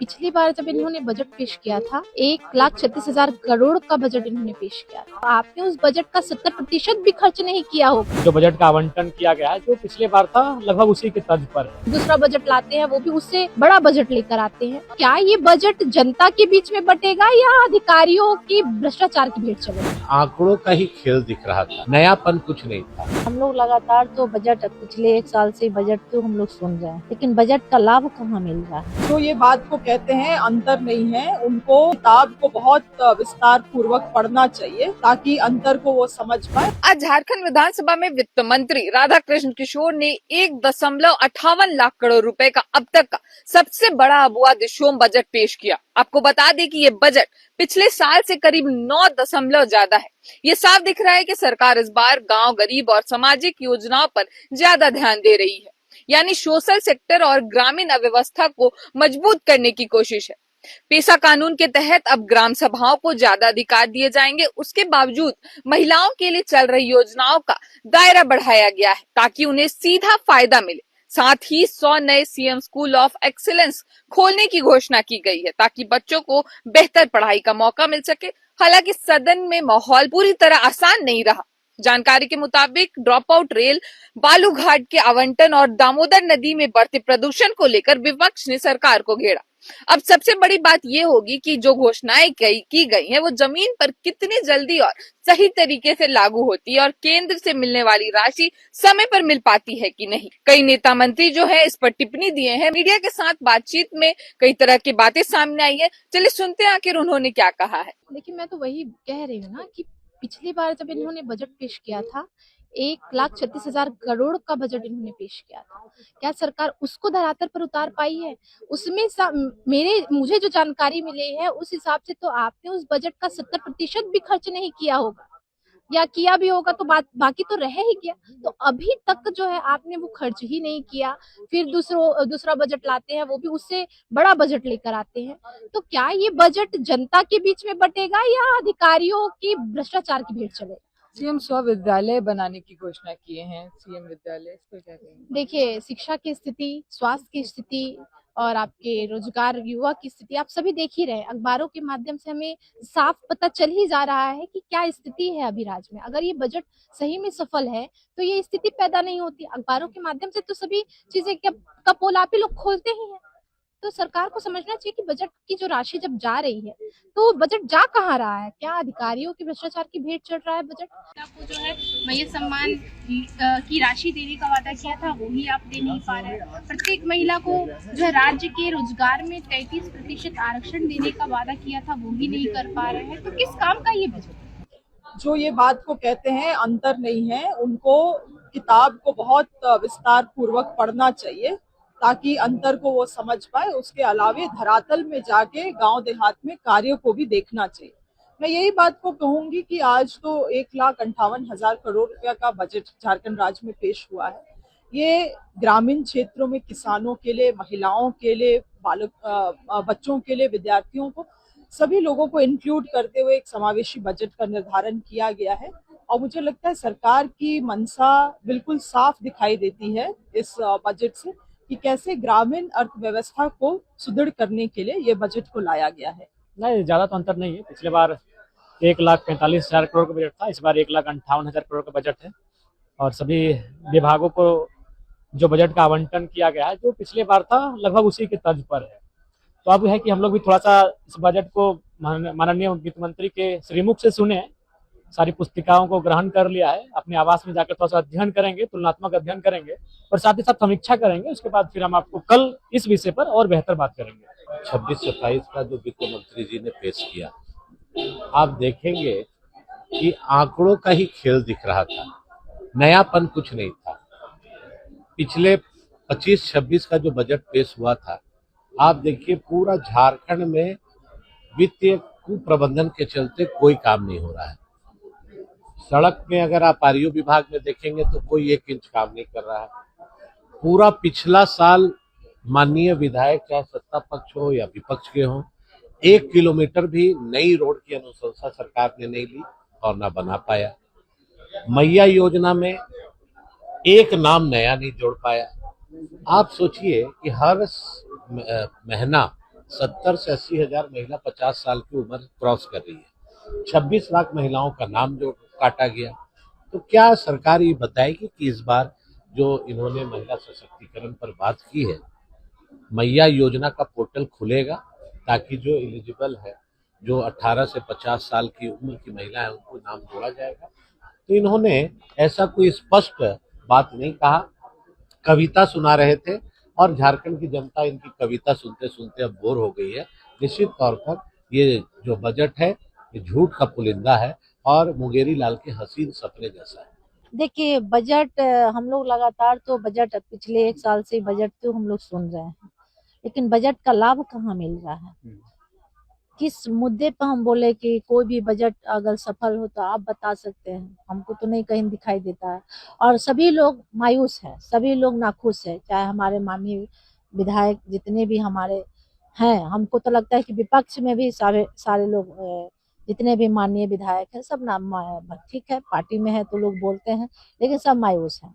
पिछली बार जब इन्होंने बजट पेश किया था 1,36,000 करोड़ का बजट इन्होंने पेश किया था। आपने उस बजट का 70% भी खर्च नहीं किया होगा। जो बजट का आवंटन किया गया है जो पिछले बार था लगभग उसी के तर्ज पर है। दूसरा बजट लाते हैं वो भी उससे बड़ा बजट लेकर आते हैं। क्या ये बजट जनता के बीच में बटेगा या अधिकारियों की भ्रष्टाचार की भेंट चलेगा? आंकड़ों का ही खेल दिख रहा था, नयापन कुछ नहीं था। हम लोग लगातार तो बजट पिछले 1 साल से बजट तो हम लोग सुन रहे हैं, लेकिन बजट का लाभ कहाँ मिल रहा है। जो ये बात को कहते हैं अंतर नहीं है, उनको किताब को बहुत विस्तार पूर्वक पढ़ना चाहिए ताकि अंतर को वो समझ पाए। आज झारखंड विधानसभा में वित्त मंत्री राधाकृष्ण किशोर ने 1.58 लाख करोड़ रुपए का अब तक का सबसे बड़ा अबुआ दिशोम बजट पेश किया। आपको बता दें कि ये बजट पिछले साल से करीब 9 दशमलव ज्यादा है। ये साफ दिख रहा है कि सरकार इस बार गांव, गरीब और सामाजिक योजनाओं पर ज्यादा ध्यान दे रही है, यानी सोशल सेक्टर और ग्रामीण अव्यवस्था को मजबूत करने की कोशिश है। पेशा कानून के तहत अब ग्राम सभाओं को ज्यादा अधिकार दिए जाएंगे। उसके बावजूद महिलाओं के लिए चल रही योजनाओं का दायरा बढ़ाया गया है ताकि उन्हें सीधा फायदा मिले। साथ ही 100 नए सीएम स्कूल ऑफ एक्सीलेंस खोलने की घोषणा की गई है ताकि बच्चों को बेहतर पढ़ाई का मौका मिल सके। हालांकि सदन में माहौल पूरी तरह आसान नहीं रहा। जानकारी के मुताबिक ड्रॉप आउट रेल, बालू घाट के आवंटन और दामोदर नदी में बढ़ते प्रदूषण को लेकर विपक्ष ने सरकार को घेरा। अब सबसे बड़ी बात ये होगी कि जो घोषणाएं की गई हैं वो जमीन पर कितनी जल्दी और सही तरीके से लागू होती है और केंद्र से मिलने वाली राशि समय पर मिल पाती है कि नहीं। कई नेता मंत्री जो है इस पर टिप्पणी दिए हैं। मीडिया के साथ बातचीत में कई तरह की बातें सामने आई है। चलिए सुनते हैं आखिर उन्होंने क्या कहा है। लेकिन मैं तो वही कह रही हूँ ना कि पिछली बार जब इन्होंने बजट पेश किया था 1,36,000 करोड़ का बजट इन्होंने पेश किया था। क्या सरकार उसको धरातल पर उतार पाई है? उसमें मुझे जो जानकारी मिली है उस हिसाब से तो आपने उस बजट का 70% भी खर्च नहीं किया होगा, या किया भी होगा तो बाकी तो रह ही गया। तो अभी तक जो है आपने वो खर्च ही नहीं किया। फिर दूसरा बजट लाते हैं वो भी उससे बड़ा बजट लेकर आते हैं। तो क्या ये बजट जनता के बीच में बटेगा या अधिकारियों की भ्रष्टाचार की भेंट चलेगा? सीएम स्व विद्यालय बनाने की घोषणा किए हैं। सीएम विद्यालय, इस पर क्या कहेंगे? देखिए, शिक्षा की स्थिति, स्वास्थ्य की स्थिति और आपके रोजगार, युवा की स्थिति आप सभी देख ही रहे हैं। अखबारों के माध्यम से हमें साफ पता चल ही जा रहा है कि क्या स्थिति है अभी राज्य में। अगर ये बजट सही में सफल है तो ये स्थिति पैदा नहीं होती। अखबारों के माध्यम से तो सभी चीजें का पोल आप ही लोग खोलते ही हैं। तो सरकार को समझना चाहिए कि बजट की जो राशि जब जा रही है तो बजट जा कहाँ रहा है? क्या अधिकारियों के भ्रष्टाचार की भेंट चढ़ रहा है बजट? आपको जो है महिला सम्मान की राशि देने का वादा किया था वो ही आप दे नहीं पा रहे हैं। प्रत्येक महिला को जो है राज्य के रोजगार में 33% आरक्षण देने का वादा किया था वो ही नहीं कर पा रहे हैं। तो किस काम का ये बजट? जो ये बात को कहते हैं अंतर नहीं है, उनको किताब को बहुत विस्तार पूर्वक पढ़ना चाहिए ताकि अंतर को वो समझ पाए। उसके अलावे धरातल में जाके गांव देहात में कार्यों को भी देखना चाहिए। मैं यही बात को कहूंगी कि आज तो 1,58,000 करोड़ रुपया का बजट झारखंड राज्य में पेश हुआ है। ये ग्रामीण क्षेत्रों में किसानों के लिए, महिलाओं के लिए, बच्चों के लिए, विद्यार्थियों को, सभी लोगों को इंक्लूड करते हुए एक समावेशी बजट का निर्धारण किया गया है। और मुझे लगता है सरकार की मंशा बिल्कुल साफ दिखाई देती है इस बजट से कि कैसे ग्रामीण अर्थव्यवस्था को सुदृढ़ करने के लिए ये बजट को लाया गया है। नहीं, ज्यादा तो अंतर नहीं है। पिछले बार 1,45,000 करोड़ का बजट था, इस बार 1,58,000 करोड़ का बजट है। और सभी विभागों को जो बजट का आवंटन किया गया है जो पिछले बार था लगभग उसी के तर्ज पर है। तो अब है कि हम लोग भी थोड़ा सा इस बजट को माननीय वित्त मंत्री के श्रीमुख से सुने, सारी पुस्तिकाओं को ग्रहण कर लिया है। अपने आवास में जाकर थोड़ा सा अध्ययन करेंगे, तुलनात्मक अध्ययन करेंगे और साथ ही साथ समीक्षा करेंगे। उसके बाद फिर हम आपको कल इस विषय पर और बेहतर बात करेंगे। 26-27 का जो वित्त मंत्री जी ने पेश किया, आप देखेंगे कि आंकड़ों का ही खेल दिख रहा था, नयापन कुछ नहीं था। पिछले 25-26 का जो बजट पेश हुआ था, आप देखिए पूरा झारखंड में वित्तीय कुप्रबंधन के चलते कोई काम नहीं हो रहा है। सड़क में अगर आप आरयू विभाग में देखेंगे तो कोई 1 इंच काम नहीं कर रहा है। पूरा पिछला साल माननीय विधायक चाहे सत्ता पक्ष हो या विपक्ष के हो, 1 किलोमीटर भी नई रोड की अनुशंसा सरकार ने नहीं ली और ना बना पाया। मैया योजना में एक नाम नया नहीं जोड़ पाया। आप सोचिए कि हर महीना 70 से 80 हजार महिला 50 साल की उम्र क्रॉस कर रही है। 26 लाख महिलाओं का नाम जो काटा गया। तो क्या सरकार ये बताएगी कि इस बार जो इन्होंने महिला सशक्तिकरण पर बात की है, मैया योजना का पोर्टल खुलेगा ताकि जो एलिजिबल है, जो 18 से 50 साल की उम्र की महिला है, उनको नाम जोड़ा जाएगा। तो इन्होंने ऐसा कोई स्पष्ट बात नहीं कहा, कविता सुना रहे थे और झारखंड की जनता इनकी कविता सुनते सुनते अब बोर हो गई है। निश्चित तौर पर ये जो बजट है ये झूठ का पुलिंदा है और मुंगेरी लाल के हसीन सपने जैसा है। देखिए बजट हम लोग लगातार तो बजट पिछले 1 साल से बजट तो हम लोग सुन रहे हैं, लेकिन बजट का लाभ कहाँ मिल रहा है? किस मुद्दे पर हम बोले कि कोई भी बजट अगर सफल हो तो आप बता सकते हैं, हमको तो नहीं कहीं दिखाई देता है। और सभी लोग मायूस हैं, सभी लोग नाखुश है, चाहे हमारे माननीय विधायक जितने भी हमारे हैं, हमको तो लगता है कि विपक्ष में भी सारे लोग जितने भी माननीय विधायक हैं सब ना ठीक है, पार्टी में है तो लोग बोलते हैं, लेकिन सब मायूस हैं।